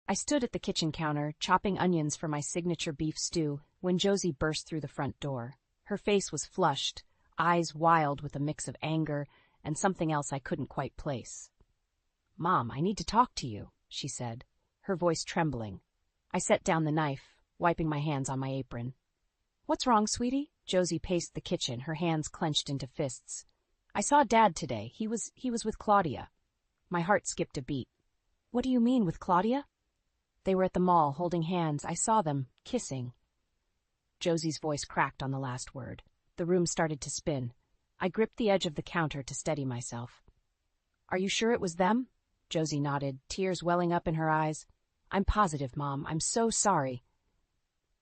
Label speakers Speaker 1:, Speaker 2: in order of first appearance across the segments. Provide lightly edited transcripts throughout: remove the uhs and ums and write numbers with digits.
Speaker 1: I stood at the kitchen counter, chopping onions for my signature beef stew, when Josie burst through the front door. Her face was flushed, eyes wild with a mix of anger and something else I couldn't quite place. "Mom, I need to talk to you," she said, her voice trembling. I set down the knife, wiping my hands on my apron. "What's wrong, sweetie?" Josie paced the kitchen, her hands clenched into fists. "I saw Dad today. He was with Claudia." My heart skipped a beat. "What do you mean, with Claudia?" "They were at the mall, holding hands. I saw them, kissing." Josie's voice cracked on the last word. The room started to spin. I gripped the edge of the counter to steady myself. "Are you sure it was them?" Josie nodded, tears welling up in her eyes. "I'm positive, Mom. I'm so sorry."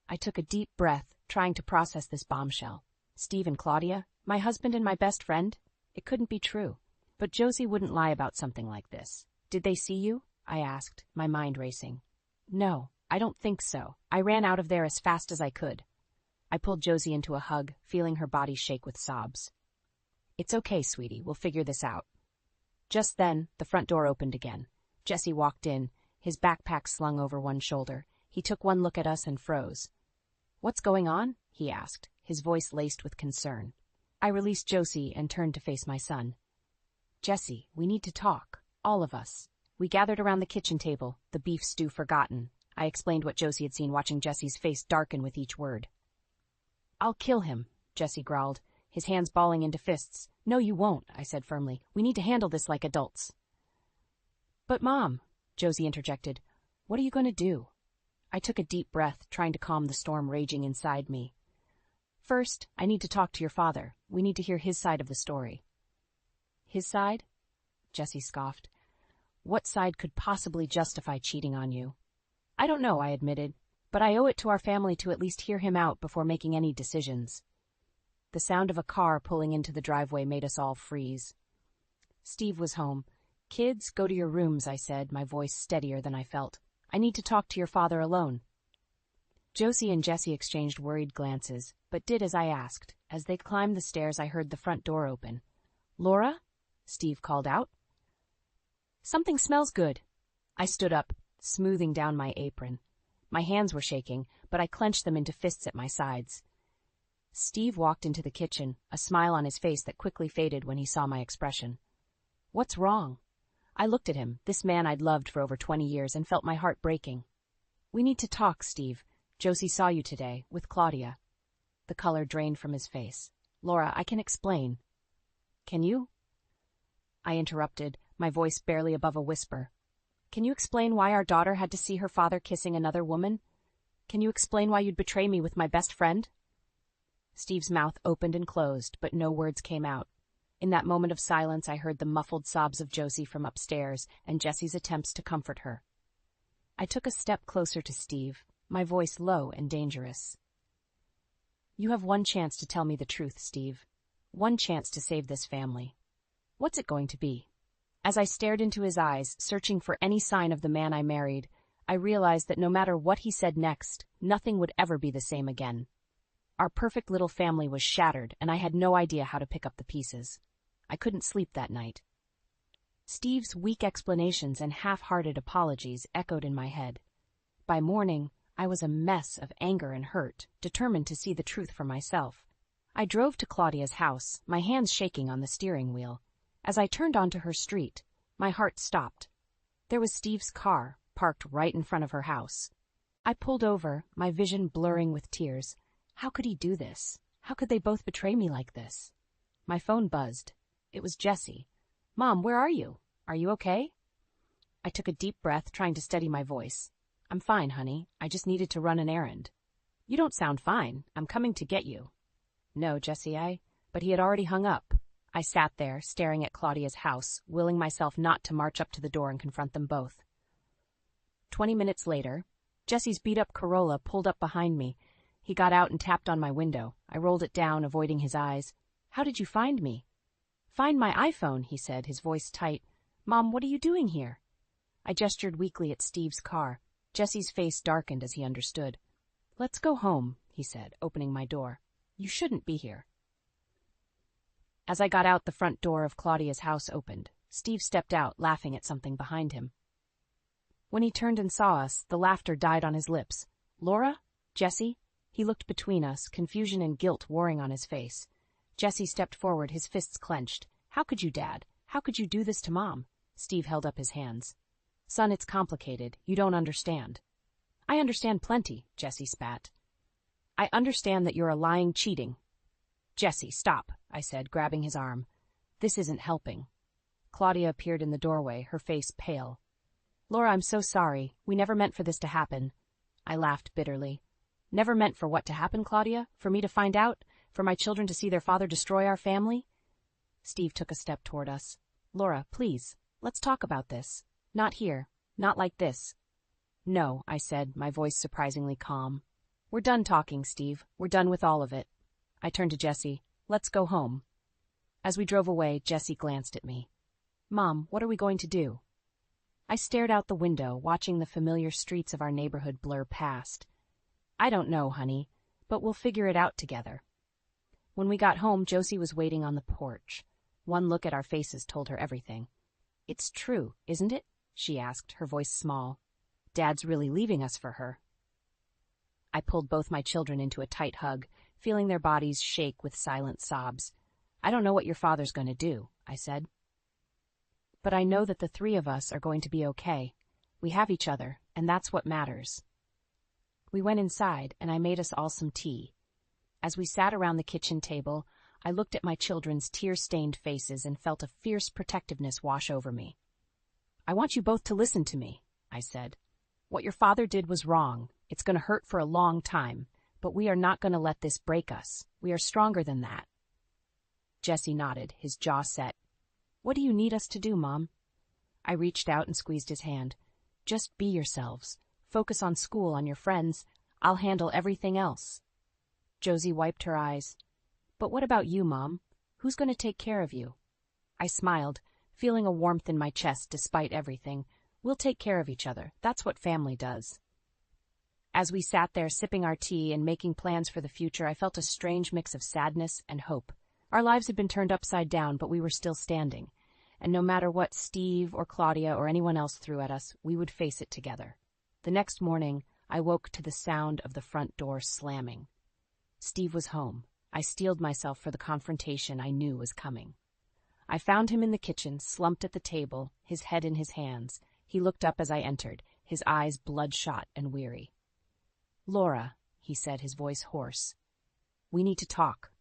Speaker 1: I took a deep breath, trying to process this bombshell. Steve and Claudia, my husband and my best friend? It couldn't be true. But Josie wouldn't lie about something like this. "Did they see you?" I asked, my mind racing. "No, I don't think so. I ran out of there as fast as I could." I pulled Josie into a hug, feeling her body shake with sobs. "It's okay, sweetie. We'll figure this out." Just then, the front door opened again. Jesse walked in, his backpack slung over one shoulder. He took one look at us and froze. "What's going on?" he asked, his voice laced with concern. I released Josie and turned to face my son. "Jesse, we need to talk. All of us." We gathered around the kitchen table, the beef stew forgotten. I explained what Josie had seen, watching Jesse's face darken with each word. "I'll kill him," Jesse growled, his hands balling into fists. "No, you won't," I said firmly. "We need to handle this like adults." "But Mom," Josie interjected, "what are you going to do?" I took a deep breath, trying to calm the storm raging inside me. "First, I need to talk to your father. We need to hear his side of the story." "His side?" Jesse scoffed. "What side could possibly justify cheating on you?" "I don't know," I admitted, "but I owe it to our family to at least hear him out before making any decisions." The sound of a car pulling into the driveway made us all freeze. Steve was home. "Kids, go to your rooms," I said, my voice steadier than I felt. "I need to talk to your father alone." Josie and Jesse exchanged worried glances, but did as I asked. As they climbed the stairs, I heard the front door open. "Laura?" Steve called out. "Something smells good." I stood up, smoothing down my apron. My hands were shaking, but I clenched them into fists at my sides. Steve walked into the kitchen, a smile on his face that quickly faded when he saw my expression. "What's wrong?" I looked at him, this man I'd loved for over 20 years, and felt my heart breaking. "We need to talk, Steve. Josie saw you today, with Claudia." The color drained from his face. "Laura, I can explain." "Can you?" I interrupted, my voice barely above a whisper. "Can you explain why our daughter had to see her father kissing another woman? Can you explain why you'd betray me with my best friend?" Steve's mouth opened and closed, but no words came out. In that moment of silence, I heard the muffled sobs of Josie from upstairs and Jesse's attempts to comfort her. I took a step closer to Steve, my voice low and dangerous. "You have one chance to tell me the truth, Steve. One chance to save this family. What's it going to be?" As I stared into his eyes, searching for any sign of the man I married, I realized that no matter what he said next, nothing would ever be the same again. Our perfect little family was shattered, and I had no idea how to pick up the pieces. I couldn't sleep that night. Steve's weak explanations and half-hearted apologies echoed in my head. By morning, I was a mess of anger and hurt, determined to see the truth for myself. I drove to Claudia's house, my hands shaking on the steering wheel. As I turned onto her street, my heart stopped. There was Steve's car, parked right in front of her house. I pulled over, my vision blurring with tears. How could he do this? How could they both betray me like this? My phone buzzed. It was Jesse. "Mom, where are you? Are you okay?" I took a deep breath, trying to steady my voice. "I'm fine, honey. I just needed to run an errand." "You don't sound fine. I'm coming to get you." "No, Jesse, But he had already hung up. I sat there, staring at Claudia's house, willing myself not to march up to the door and confront them both. 20 minutes later, Jesse's beat-up Corolla pulled up behind me. He got out and tapped on my window. I rolled it down, avoiding his eyes. "How did you find me?" "Find my iPhone," he said, his voice tight. "Mom, what are you doing here?" I gestured weakly at Steve's car. Jesse's face darkened as he understood. "Let's go home," he said, opening my door. "You shouldn't be here." As I got out, the front door of Claudia's house opened. Steve stepped out, laughing at something behind him. When he turned and saw us, the laughter died on his lips. "Laura? Jesse?" He looked between us, confusion and guilt warring on his face. Jesse stepped forward, his fists clenched. "How could you, Dad? How could you do this to Mom?" Steve held up his hands. "Son, it's complicated. You don't understand." "I understand plenty," Jesse spat. "I understand that you're a lying, cheating—" "Jesse, stop," I said, grabbing his arm. "This isn't helping." Claudia appeared in the doorway, her face pale. "Laura, I'm so sorry. We never meant for this to happen." I laughed bitterly. "Never meant for what to happen, Claudia? For me to find out? For my children to see their father destroy our family?" Steve took a step toward us. "Laura, please, let's talk about this. Not here. Not like this." "No," I said, my voice surprisingly calm. "We're done talking, Steve. We're done with all of it." I turned to Jesse. "Let's go home." As we drove away, Jesse glanced at me. "Mom, what are we going to do?" I stared out the window, watching the familiar streets of our neighborhood blur past. "I don't know, honey, but we'll figure it out together." When we got home, Josie was waiting on the porch. One look at our faces told her everything. "It's true, isn't it?" she asked, her voice small. "Dad's really leaving us for her." I pulled both my children into a tight hug, feeling their bodies shake with silent sobs. "I don't know what your father's going to do," I said. "But I know that the three of us are going to be okay. We have each other, and that's what matters." We went inside, and I made us all some tea. As we sat around the kitchen table, I looked at my children's tear-stained faces and felt a fierce protectiveness wash over me. "I want you both to listen to me," I said. "What your father did was wrong. It's going to hurt for a long time, but we are not going to let this break us. We are stronger than that." Jesse nodded, his jaw set. "What do you need us to do, Mom?" I reached out and squeezed his hand. "Just be yourselves. Focus on school, on your friends. I'll handle everything else." Josie wiped her eyes. "But what about you, Mom? Who's going to take care of you?" I smiled, feeling a warmth in my chest despite everything. "We'll take care of each other. That's what family does." As we sat there sipping our tea and making plans for the future, I felt a strange mix of sadness and hope. Our lives had been turned upside down, but we were still standing. And no matter what Steve or Claudia or anyone else threw at us, we would face it together. The next morning, I woke to the sound of the front door slamming. Steve was home. I steeled myself for the confrontation I knew was coming. I found him in the kitchen, slumped at the table, his head in his hands. He looked up as I entered, his eyes bloodshot and weary. "Laura," he said, his voice hoarse. "We need to talk."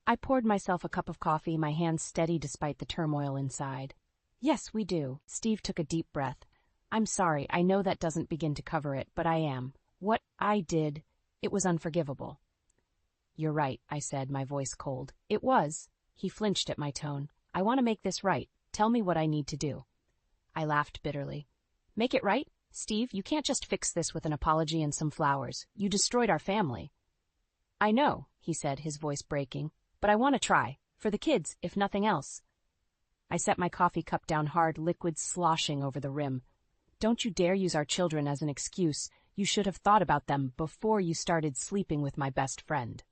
Speaker 1: I poured myself a cup of coffee, my hands steady despite the turmoil inside. "Yes, we do." Steve took a deep breath. "I'm sorry, I know that doesn't begin to cover it, but I am. What I did, it was unforgivable." "You're right," I said, my voice cold. "It was." He flinched at my tone. "I want to make this right. Tell me what I need to do." I laughed bitterly. "Make it right? Steve, you can't just fix this with an apology and some flowers. You destroyed our family." "I know," he said, his voice breaking. "But I want to try. For the kids, if nothing else." I set my coffee cup down hard, liquid sloshing over the rim. "Don't you dare use our children as an excuse. You should have thought about them before you started sleeping with my best friend."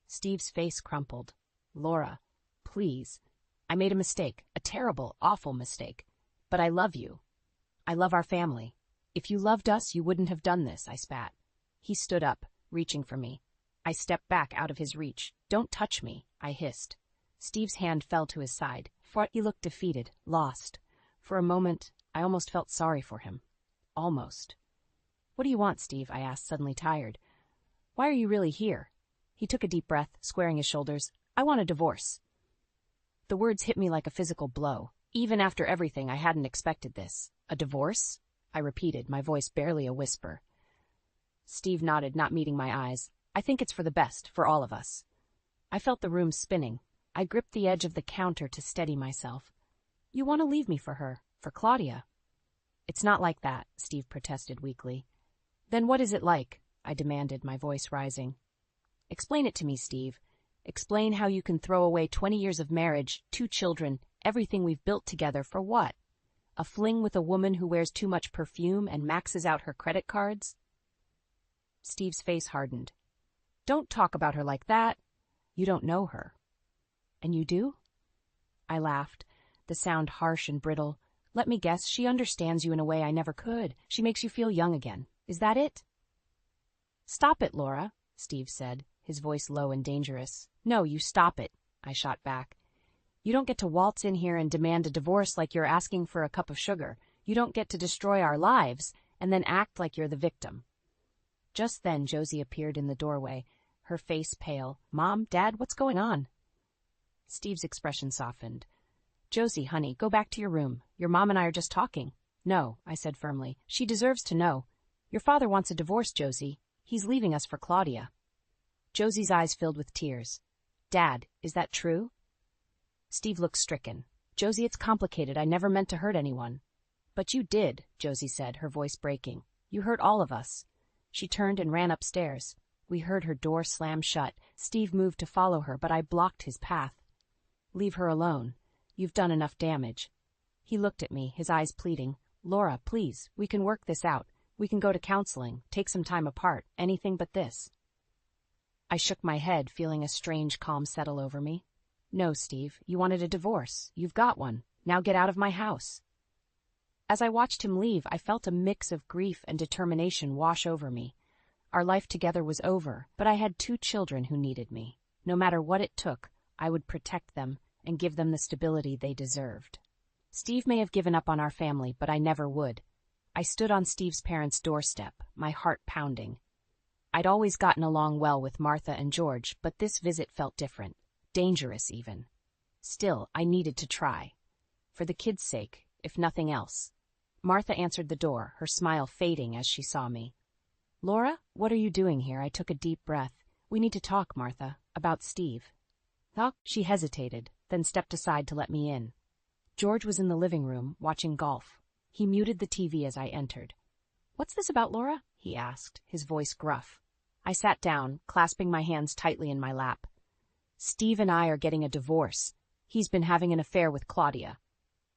Speaker 1: Steve's face crumpled. "Laura, please. I made a mistake, a terrible, awful mistake. But I love you. I love our family. If you loved us, you wouldn't have done this," I spat. He stood up, reaching for me. I stepped back out of his reach. "Don't touch me," I hissed. Steve's hand fell to his side. He looked defeated, lost. For a moment, I almost felt sorry for him. Almost. "What do you want, Steve?" I asked, suddenly tired. "Why are you really here?" He took a deep breath, squaring his shoulders. "I want a divorce." The words hit me like a physical blow. Even after everything, I hadn't expected this. "A divorce?" I repeated, my voice barely a whisper. Steve nodded, not meeting my eyes. "I think it's for the best, for all of us." I felt the room spinning. I gripped the edge of the counter to steady myself. "You want to leave me for her, for Claudia." "It's not like that," Steve protested weakly. "Then what is it like?" I demanded, my voice rising. "Explain it to me, Steve. Explain how you can throw away 20 years of marriage, 2 children, everything we've built together, for what? A fling with a woman who wears too much perfume and maxes out her credit cards?" Steve's face hardened. "Don't talk about her like that. You don't know her." "And you do?" I laughed, the sound harsh and brittle. Let me guess, she understands you in a way I never could. She makes you feel young again. Is that it? Stop it, Laura, Steve said, his voice low and dangerous. No, you stop it, I shot back. You don't get to waltz in here and demand a divorce like you're asking for a cup of sugar. You don't get to destroy our lives and then act like you're the victim. Just then, Josie appeared in the doorway, her face pale. Mom, Dad, what's going on? Steve's expression softened. Josie, honey, go back to your room. Your mom and I are just talking. No, I said firmly. She deserves to know. Your father wants a divorce, Josie. He's leaving us for Claudia. Josie's eyes filled with tears. Dad, is that true? Steve looked stricken. Josie, it's complicated. I never meant to hurt anyone. But you did, Josie said, her voice breaking. You hurt all of us. She turned and ran upstairs. We heard her door slam shut. Steve moved to follow her, but I blocked his path. Leave her alone. You've done enough damage. He looked at me, his eyes pleading. Laura, please, we can work this out. We can go to counseling, take some time apart, anything but this. I shook my head, feeling a strange calm settle over me. No, Steve, you wanted a divorce. You've got one. Now get out of my house. As I watched him leave, I felt a mix of grief and determination wash over me. Our life together was over, but I had 2 children who needed me. No matter what it took, I would protect them and give them the stability they deserved. Steve may have given up on our family, but I never would. I stood on Steve's parents' doorstep, my heart pounding. I'd always gotten along well with Martha and George, but this visit felt different, dangerous even. Still, I needed to try. For the kids' sake, if nothing else. Martha answered the door, her smile fading as she saw me. Laura, what are you doing here? I took a deep breath. We need to talk, Martha, about Steve. Talk? She hesitated, then stepped aside to let me in. George was in the living room, watching golf. He muted the TV as I entered. What's this about, Laura? He asked, his voice gruff. I sat down, clasping my hands tightly in my lap. Steve and I are getting a divorce. He's been having an affair with Claudia.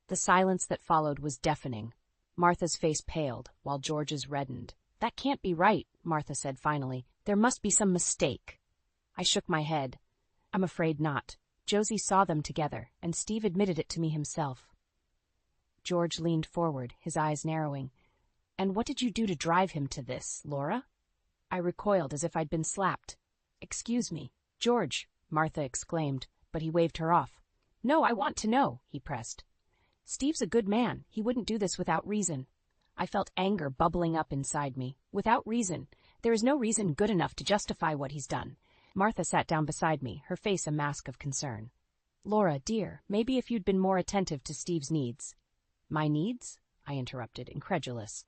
Speaker 1: The silence that followed was deafening. Martha's face paled, while George's reddened. That can't be right, Martha said finally. There must be some mistake. I shook my head. I'm afraid not. Josie saw them together, and Steve admitted it to me himself. George leaned forward, his eyes narrowing. And what did you do to drive him to this, Laura? I recoiled as if I'd been slapped. Excuse me, George, Martha exclaimed, but he waved her off. No, I want to know, he pressed. Steve's a good man. He wouldn't do this without reason. I felt anger bubbling up inside me. Without reason. There is no reason good enough to justify what he's done. Martha sat down beside me, her face a mask of concern. Laura, dear, maybe if you'd been more attentive to Steve's needs. My needs? I interrupted, incredulous.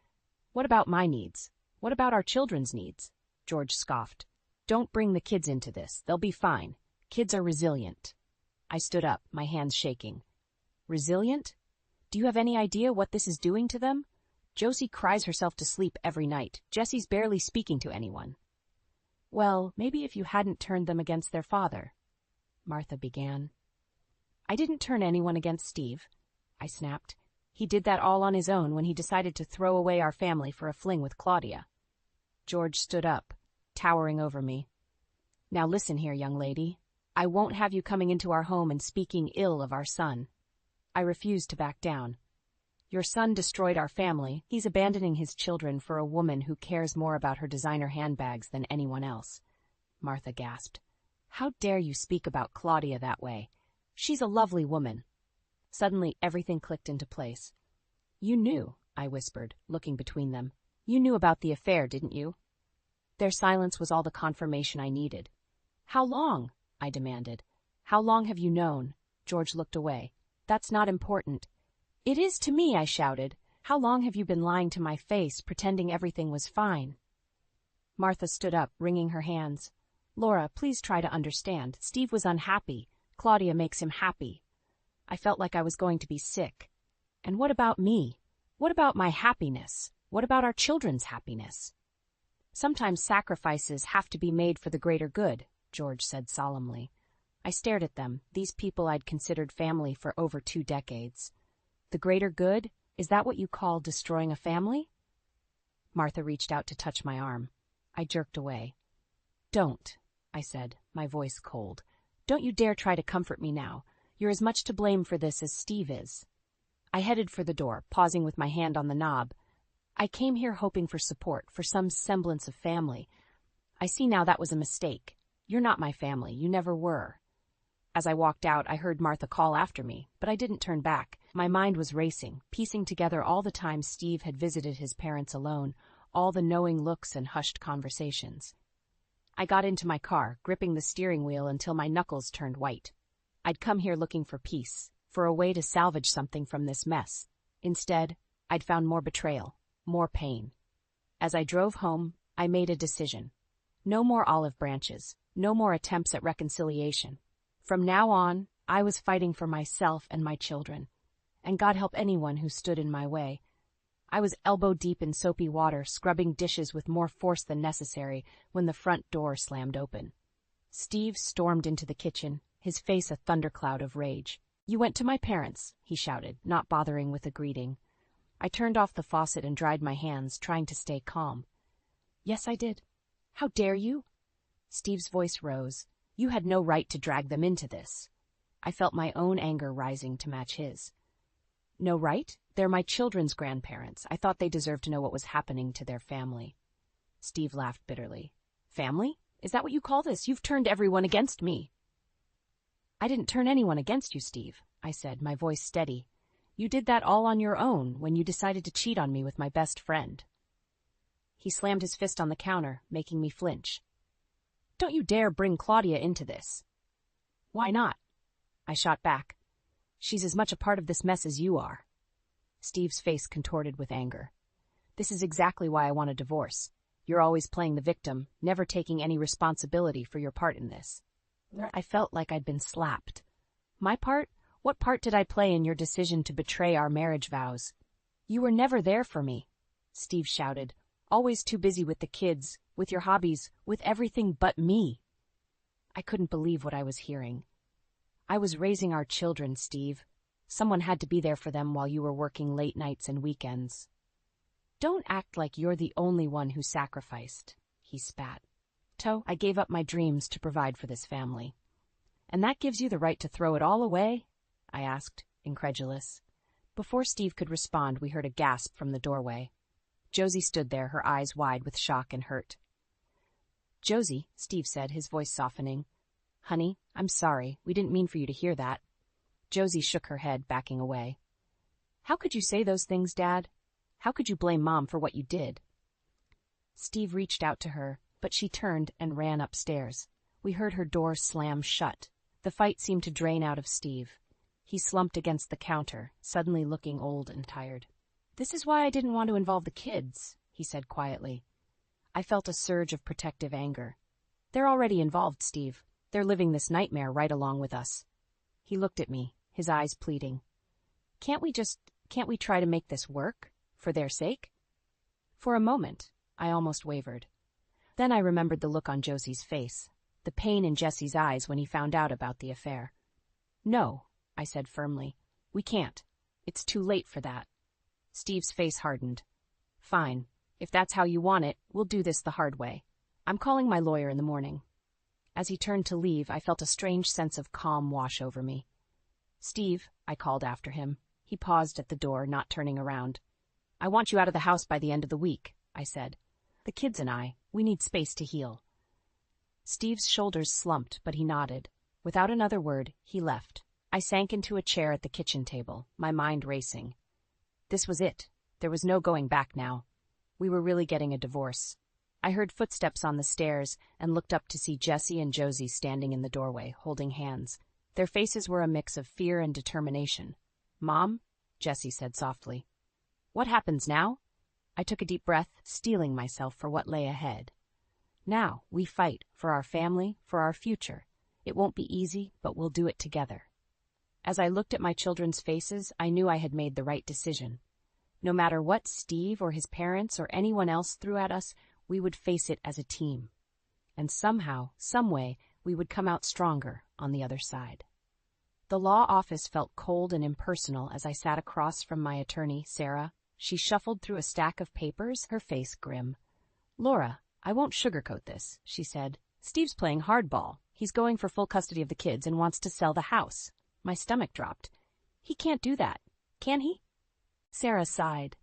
Speaker 1: What about my needs? What about our children's needs? George scoffed. Don't bring the kids into this. They'll be fine. Kids are resilient. I stood up, my hands shaking. Resilient? Do you have any idea what this is doing to them? Josie cries herself to sleep every night. Jessie's barely speaking to anyone. Well, maybe if you hadn't turned them against their father, Martha began. I didn't turn anyone against Steve, I snapped. He did that all on his own when he decided to throw away our family for a fling with Claudia. George stood up, towering over me. Now listen here, young lady. I won't have you coming into our home and speaking ill of our son. I refused to back down. Your son destroyed our family. He's abandoning his children for a woman who cares more about her designer handbags than anyone else. Martha gasped. How dare you speak about Claudia that way? She's a lovely woman. Suddenly, everything clicked into place. You knew, I whispered, looking between them. You knew about the affair, didn't you? Their silence was all the confirmation I needed. How long? I demanded. How long have you known? George looked away. That's not important. It is to me, I shouted. How long have you been lying to my face, pretending everything was fine? Martha stood up, wringing her hands. Laura, please try to understand. Steve was unhappy. Claudia makes him happy. I felt like I was going to be sick. And what about me? What about my happiness? What about our children's happiness? Sometimes sacrifices have to be made for the greater good, George said solemnly. I stared at them, these people I'd considered family for over 2 decades. The greater good? Is that what you call destroying a family? Martha reached out to touch my arm. I jerked away. Don't, I said, my voice cold. Don't you dare try to comfort me now. You're as much to blame for this as Steve is. I headed for the door, pausing with my hand on the knob. I came here hoping for support, for some semblance of family. I see now that was a mistake. You're not my family. You never were. As I walked out, I heard Martha call after me, but I didn't turn back. My mind was racing, piecing together all the times Steve had visited his parents alone, all the knowing looks and hushed conversations. I got into my car, gripping the steering wheel until my knuckles turned white. I'd come here looking for peace, for a way to salvage something from this mess. Instead, I'd found more betrayal, more pain. As I drove home, I made a decision. No more olive branches, no more attempts at reconciliation. From now on, I was fighting for myself and my children, and God help anyone who stood in my way. I was elbow-deep in soapy water, scrubbing dishes with more force than necessary, when the front door slammed open. Steve stormed into the kitchen, his face a thundercloud of rage. "You went to my parents," he shouted, not bothering with a greeting. I turned off the faucet and dried my hands, trying to stay calm. "Yes, I did." "How dare you?" Steve's voice rose. "You had no right to drag them into this." I felt my own anger rising to match his. "No right? They're my children's grandparents. I thought they deserved to know what was happening to their family." Steve laughed bitterly. "Family? Is that what you call this? You've turned everyone against me." "I didn't turn anyone against you, Steve," I said, my voice steady. "You did that all on your own when you decided to cheat on me with my best friend." He slammed his fist on the counter, making me flinch. "Don't you dare bring Claudia into this." "Why not?" I shot back. "She's as much a part of this mess as you are." Steve's face contorted with anger. "This is exactly why I want a divorce. You're always playing the victim, never taking any responsibility for your part in this." I felt like I'd been slapped. My part? What part did I play in your decision to betray our marriage vows? "You were never there for me," Steve shouted. "Always too busy with the kids, with your hobbies, with everything but me." I couldn't believe what I was hearing. "I was raising our children, Steve. Someone had to be there for them while you were working late nights and weekends." "Don't act like you're the only one who sacrificed," he spat. "I gave up my dreams to provide for this family." "And that gives you the right to throw it all away?" I asked, incredulous. Before Steve could respond, we heard a gasp from the doorway. Josie stood there, her eyes wide with shock and hurt. "Josie," Steve said, his voice softening. "Honey, I'm sorry. We didn't mean for you to hear that." Josie shook her head, backing away. "How could you say those things, Dad? How could you blame Mom for what you did?" Steve reached out to her, but she turned and ran upstairs. We heard her door slam shut. The fight seemed to drain out of Steve. He slumped against the counter, suddenly looking old and tired. "This is why I didn't want to involve the kids," he said quietly. I felt a surge of protective anger. "They're already involved, Steve. They're living this nightmare right along with us." He looked at me, his eyes pleading. Can't we try to make this work? For their sake?" For a moment, I almost wavered. Then I remembered the look on Josie's face, the pain in Jesse's eyes when he found out about the affair. "No," I said firmly. "We can't. It's too late for that." Steve's face hardened. "Fine. If that's how you want it, we'll do this the hard way. I'm calling my lawyer in the morning." As he turned to leave, I felt a strange sense of calm wash over me. "Steve," I called after him. He paused at the door, not turning around. "I want you out of the house by the end of the week," I said. "The kids and we need space to heal." Steve's shoulders slumped, but he nodded. Without another word, he left. I sank into a chair at the kitchen table, my mind racing. This was it. There was no going back now. We were really getting a divorce. I heard footsteps on the stairs and looked up to see Jesse and Josie standing in the doorway, holding hands. Their faces were a mix of fear and determination. "Mom?" Jesse said softly. "What happens now?" I took a deep breath, steeling myself for what lay ahead. "Now, we fight, for our family, for our future. It won't be easy, but we'll do it together." As I looked at my children's faces, I knew I had made the right decision. No matter what Steve or his parents or anyone else threw at us, we would face it as a team. And somehow, someway, we would come out stronger on the other side. The law office felt cold and impersonal as I sat across from my attorney, Sarah. She shuffled through a stack of papers, her face grim. "Laura, I won't sugarcoat this," she said. "Steve's playing hardball. He's going for full custody of the kids and wants to sell the house." My stomach dropped. "He can't do that, can he?" Sarah sighed.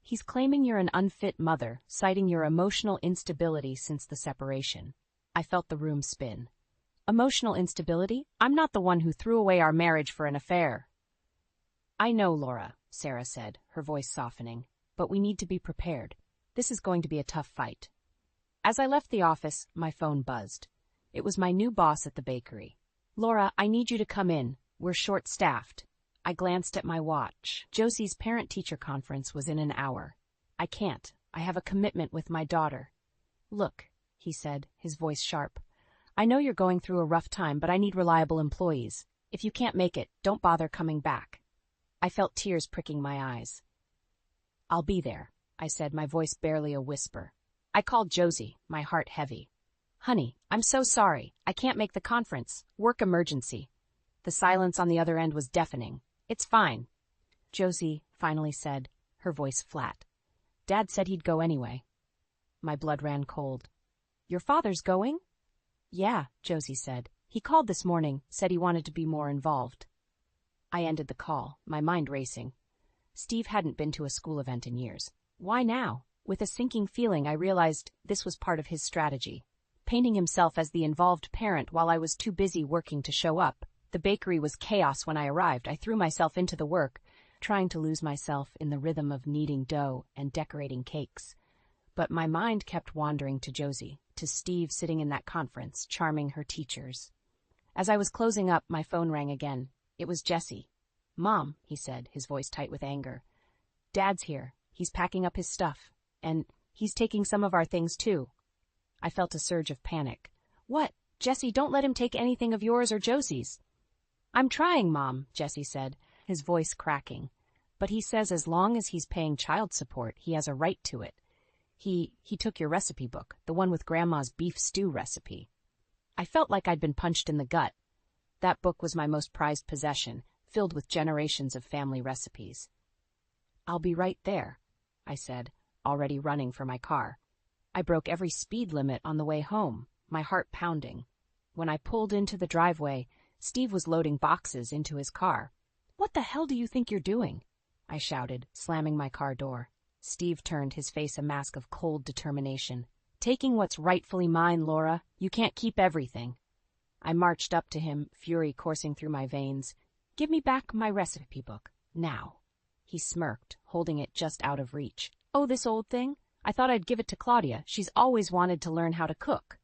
Speaker 1: He's claiming you're an unfit mother, citing your emotional instability since the separation. I felt the room spin. Emotional instability? I'm not the one who threw away our marriage for an affair. I know, Laura, Sarah said, her voice softening, but we need to be prepared. This is going to be a tough fight. As I left the office, my phone buzzed. It was my new boss at the bakery. Laura, I need you to come in. We're short-staffed. I glanced at my watch. Josie's parent-teacher conference was in an hour. I can't. I have a commitment with my daughter. Look, he said, his voice sharp. I know you're going through a rough time, but I need reliable employees. If you can't make it, don't bother coming back. I felt tears pricking my eyes. I'll be there, I said, my voice barely a whisper. I called Josie, my heart heavy. Honey, I'm so sorry. I can't make the conference. Work emergency. The silence on the other end was deafening. It's fine, Josie finally said, her voice flat. Dad said he'd go anyway. My blood ran cold. Your father's going? Yeah, Josie said. He called this morning, said he wanted to be more involved. I ended the call, my mind racing. Steve hadn't been to a school event in years. Why now? With a sinking feeling, I realized this was part of his strategy. Painting himself as the involved parent while I was too busy working to show up. The bakery was chaos when I arrived. I threw myself into the work, trying to lose myself in the rhythm of kneading dough and decorating cakes. But my mind kept wandering to Josie, to Steve sitting in that conference, charming her teachers. As I was closing up, my phone rang again. It was Jesse. Mom, he said, his voice tight with anger. Dad's here. He's packing up his stuff. And he's taking some of our things, too. I felt a surge of panic. What? Jesse, don't let him take anything of yours or Josie's. I'm trying, Mom, Jesse said, his voice cracking. But he says as long as he's paying child support, he has a right to it. He took your recipe book, the one with Grandma's beef stew recipe. I felt like I'd been punched in the gut. That book was my most prized possession, filled with generations of family recipes. I'll be right there, I said, already running for my car. I broke every speed limit on the way home, my heart pounding. When I pulled into the driveway, Steve was loading boxes into his car. What the hell do you think you're doing? I shouted, slamming my car door. Steve turned, his face a mask of cold determination. Taking what's rightfully mine, Laura. You can't keep everything. I marched up to him, fury coursing through my veins. Give me back my recipe book, now. He smirked, holding it just out of reach. Oh, this old thing? I thought I'd give it to Claudia. She's always wanted to learn how to cook.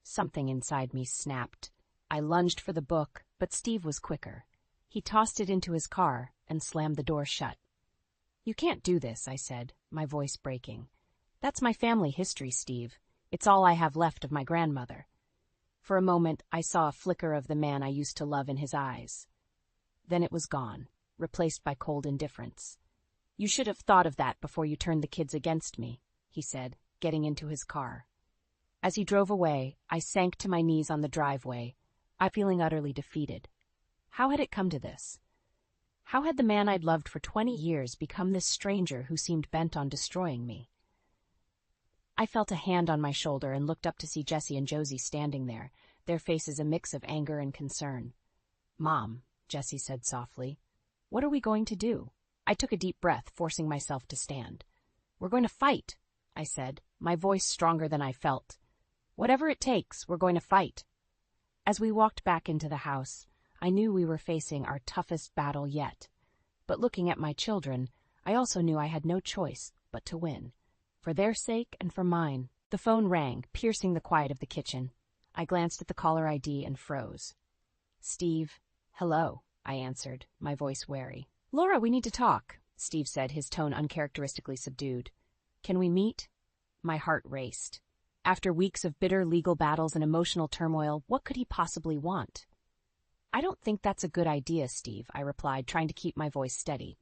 Speaker 1: Something inside me snapped. I lunged for the book, but Steve was quicker. He tossed it into his car and slammed the door shut. You can't do this, I said, my voice breaking. That's my family history, Steve. It's all I have left of my grandmother. For a moment, I saw a flicker of the man I used to love in his eyes. Then it was gone, replaced by cold indifference. You should have thought of that before you turned the kids against me, he said, getting into his car. As he drove away, I sank to my knees on the driveway, feeling utterly defeated. How had it come to this? How had the man I'd loved for 20 years become this stranger who seemed bent on destroying me? I felt a hand on my shoulder and looked up to see Jesse and Josie standing there, their faces a mix of anger and concern. Mom, Jesse said softly, what are we going to do? I took a deep breath, forcing myself to stand. We're going to fight, I said, my voice stronger than I felt. Whatever it takes, we're going to fight. As we walked back into the house, I knew we were facing our toughest battle yet. But looking at my children, I also knew I had no choice but to win. For their sake and for mine. The phone rang, piercing the quiet of the kitchen. I glanced at the caller ID and froze. Steve. Hello, I answered, my voice wary. Laura, we need to talk, Steve said, his tone uncharacteristically subdued. Can we meet? My heart raced. After weeks of bitter legal battles and emotional turmoil, what could he possibly want? I don't think that's a good idea, Steve, I replied, trying to keep my voice steady.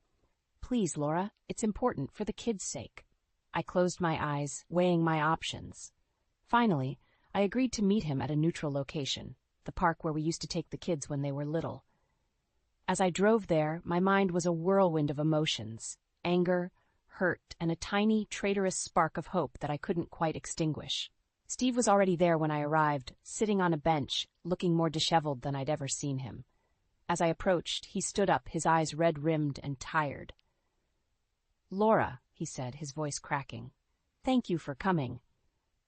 Speaker 1: Please, Laura, it's important for the kids' sake. I closed my eyes, weighing my options. Finally, I agreed to meet him at a neutral location, the park where we used to take the kids when they were little. As I drove there, my mind was a whirlwind of emotions, anger, hurt, and a tiny, traitorous spark of hope that I couldn't quite extinguish. Steve was already there when I arrived, sitting on a bench, looking more disheveled than I'd ever seen him. As I approached, he stood up, his eyes red-rimmed and tired. Laura, he said, his voice cracking. Thank you for coming.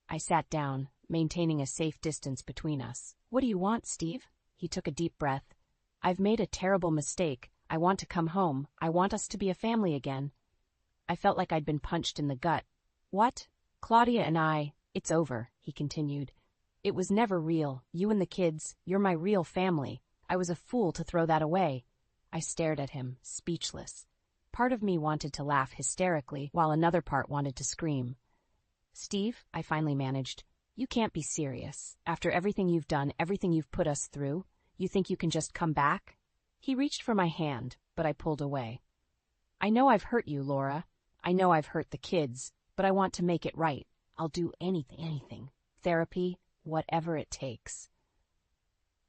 Speaker 1: I sat down, maintaining a safe distance between us. What do you want, Steve? He took a deep breath. I've made a terrible mistake. I want to come home. I want us to be a family again. I felt like I'd been punched in the gut. What? Claudia and I, it's over, he continued. It was never real. You and the kids, you're my real family. I was a fool to throw that away. I stared at him, speechless. Part of me wanted to laugh hysterically, while another part wanted to scream. Steve, I finally managed, you can't be serious. After everything you've done, everything you've put us through, you think you can just come back? He reached for my hand, but I pulled away. I know I've hurt you, Laura. I know I've hurt the kids, but I want to make it right. I'll do anything. Therapy, whatever it takes.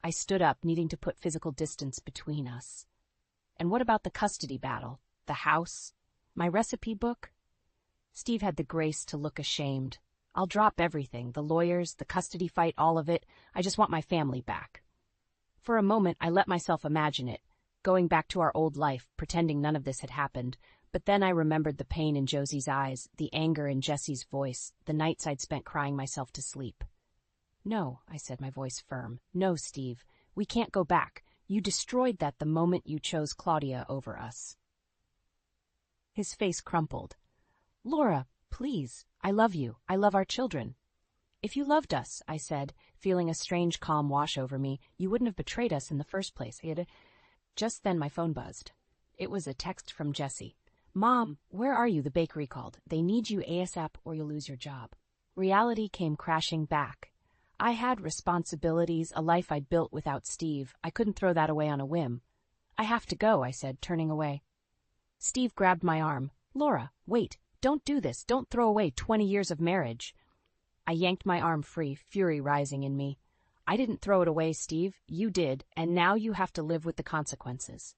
Speaker 1: I stood up, needing to put physical distance between us. And what about the custody battle? The house? My recipe book? Steve had the grace to look ashamed. I'll drop everything, the lawyers, the custody fight, all of it. I just want my family back. For a moment, I let myself imagine it, going back to our old life, pretending none of this had happened. But then I remembered the pain in Josie's eyes, the anger in Jesse's voice, the nights I'd spent crying myself to sleep. No, I said, my voice firm. No, Steve, we can't go back. You destroyed that the moment you chose Claudia over us. His face crumpled. Laura, please, I love you. I love our children. If you loved us, I said, feeling a strange calm wash over me, you wouldn't have betrayed us in the first place. Just then my phone buzzed. It was a text from Jessie. Mom, where are you? The bakery called. They need you ASAP or you'll lose your job. Reality came crashing back. I had responsibilities, a life I'd built without Steve. I couldn't throw that away on a whim. I have to go, I said, turning away. Steve grabbed my arm. Laura, wait, don't do this. Don't throw away 20 years of marriage. I yanked my arm free, fury rising in me. I didn't throw it away, Steve. You did, and now you have to live with the consequences.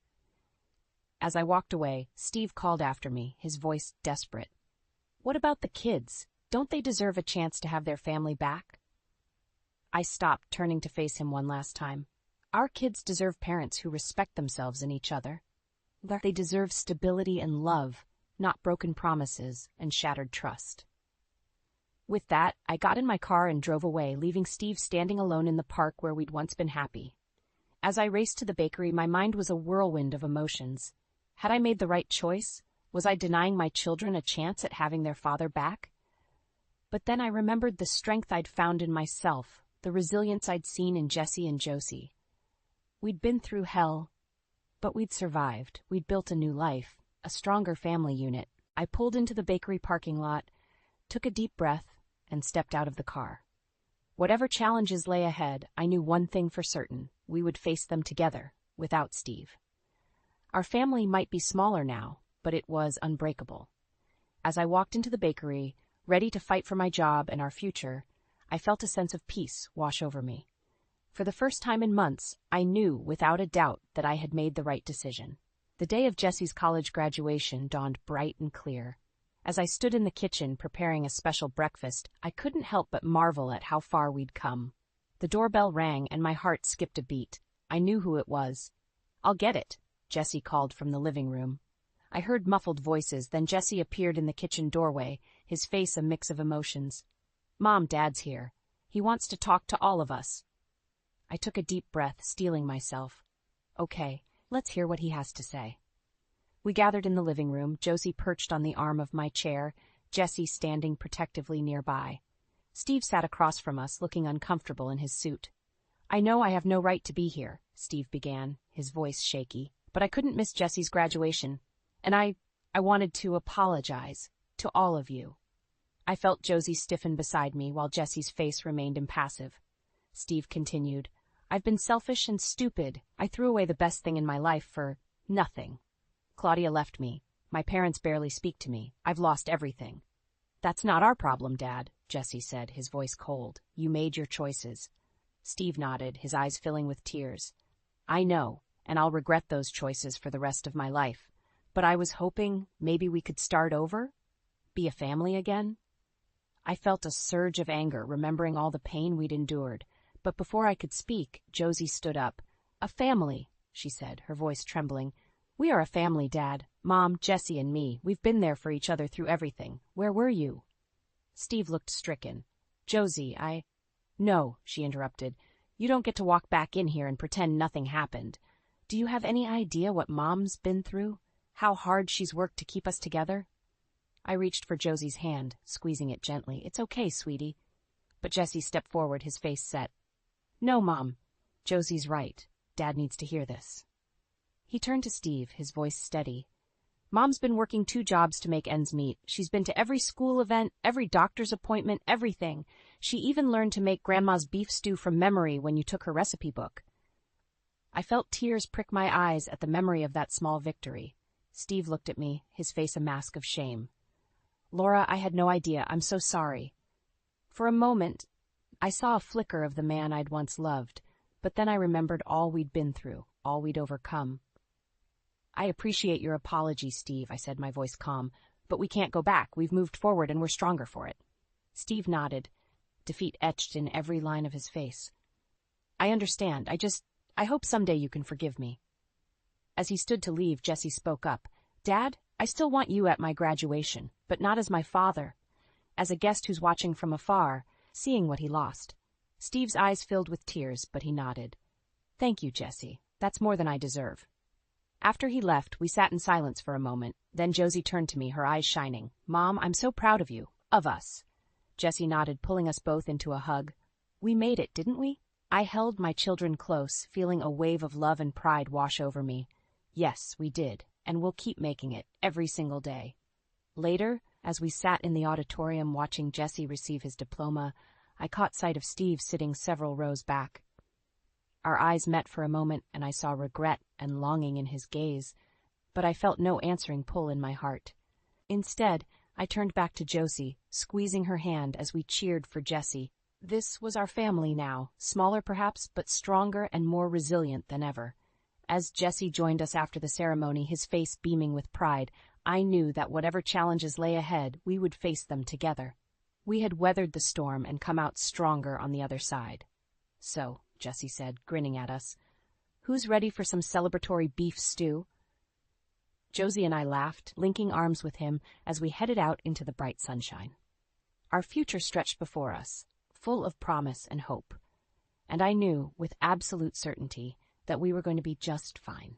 Speaker 1: As I walked away, Steve called after me, his voice desperate. What about the kids? Don't they deserve a chance to have their family back? I stopped, turning to face him one last time. Our kids deserve parents who respect themselves and each other. They deserve stability and love, not broken promises and shattered trust. With that, I got in my car and drove away, leaving Steve standing alone in the park where we'd once been happy. As I raced to the bakery, my mind was a whirlwind of emotions. Had I made the right choice? Was I denying my children a chance at having their father back? But then I remembered the strength I'd found in myself, the resilience I'd seen in Jessie and Josie. We'd been through hell, but we'd survived. We'd built a new life, a stronger family unit. I pulled into the bakery parking lot, took a deep breath, and stepped out of the car. Whatever challenges lay ahead, I knew one thing for certain. We would face them together, without Steve. Our family might be smaller now, but it was unbreakable. As I walked into the bakery, ready to fight for my job and our future, I felt a sense of peace wash over me. For the first time in months, I knew without a doubt that I had made the right decision. The day of Jessie's college graduation dawned bright and clear. As I stood in the kitchen preparing a special breakfast, I couldn't help but marvel at how far we'd come. The doorbell rang and my heart skipped a beat. I knew who it was. I'll get it, Jessie called from the living room. I heard muffled voices, then Jessie appeared in the kitchen doorway, his face a mix of emotions. Mom, Dad's here. He wants to talk to all of us. I took a deep breath, steeling myself. Okay, let's hear what he has to say. We gathered in the living room, Josie perched on the arm of my chair, Jessie standing protectively nearby. Steve sat across from us, looking uncomfortable in his suit. I know I have no right to be here, Steve began, his voice shaky, but I couldn't miss Jessie's graduation, and I wanted to apologize to all of you. I felt Josie stiffen beside me while Jessie's face remained impassive. Steve continued, I've been selfish and stupid. I threw away the best thing in my life for nothing. Claudia left me. My parents barely speak to me. I've lost everything. That's not our problem, Dad, Jessie said, his voice cold. You made your choices. Steve nodded, his eyes filling with tears. I know, and I'll regret those choices for the rest of my life. But I was hoping maybe we could start over? Be a family again? I felt a surge of anger, remembering all the pain we'd endured. But before I could speak, Josie stood up. A family, she said, her voice trembling. We are a family, Dad. Mom, Jessie, and me. We've been there for each other through everything. Where were you? Steve looked stricken. Josie, No, she interrupted. You don't get to walk back in here and pretend nothing happened. Do you have any idea what Mom's been through? How hard she's worked to keep us together? I reached for Josie's hand, squeezing it gently. It's okay, sweetie. But Jessie stepped forward, his face set. No, Mom. Josie's right. Dad needs to hear this. He turned to Steve, his voice steady. Mom's been working 2 jobs to make ends meet. She's been to every school event, every doctor's appointment, everything. She even learned to make Grandma's beef stew from memory when you took her recipe book. I felt tears prick my eyes at the memory of that small victory. Steve looked at me, his face a mask of shame. Laura, I had no idea. I'm so sorry. For a moment, I saw a flicker of the man I'd once loved, but then I remembered all we'd been through, all we'd overcome. I appreciate your apology, Steve, I said, my voice calm, but we can't go back. We've moved forward and we're stronger for it. Steve nodded, defeat etched in every line of his face. I understand. I hope someday you can forgive me. As he stood to leave, Jessie spoke up. Dad, I still want you at my graduation, but not as my father. As a guest who's watching from afar, seeing what he lost. Steve's eyes filled with tears, but he nodded. Thank you, Jessie. That's more than I deserve. After he left, we sat in silence for a moment. Then Josie turned to me, her eyes shining. Mom, I'm so proud of you. Of us. Jessie nodded, pulling us both into a hug. We made it, didn't we? I held my children close, feeling a wave of love and pride wash over me. Yes, we did, and we'll keep making it, every single day. Later, as we sat in the auditorium watching Jessie receive his diploma, I caught sight of Steve sitting several rows back. Our eyes met for a moment, and I saw regret and longing in his gaze, but I felt no answering pull in my heart. Instead, I turned back to Josie, squeezing her hand as we cheered for Jessie. This was our family now, smaller perhaps, but stronger and more resilient than ever. As Jessie joined us after the ceremony, his face beaming with pride, I knew that whatever challenges lay ahead, we would face them together. We had weathered the storm and come out stronger on the other side. So, Jessie said, grinning at us, who's ready for some celebratory beef stew? Josie and I laughed, linking arms with him as we headed out into the bright sunshine. Our future stretched before us, full of promise and hope, and I knew with absolute certainty that we were going to be just fine.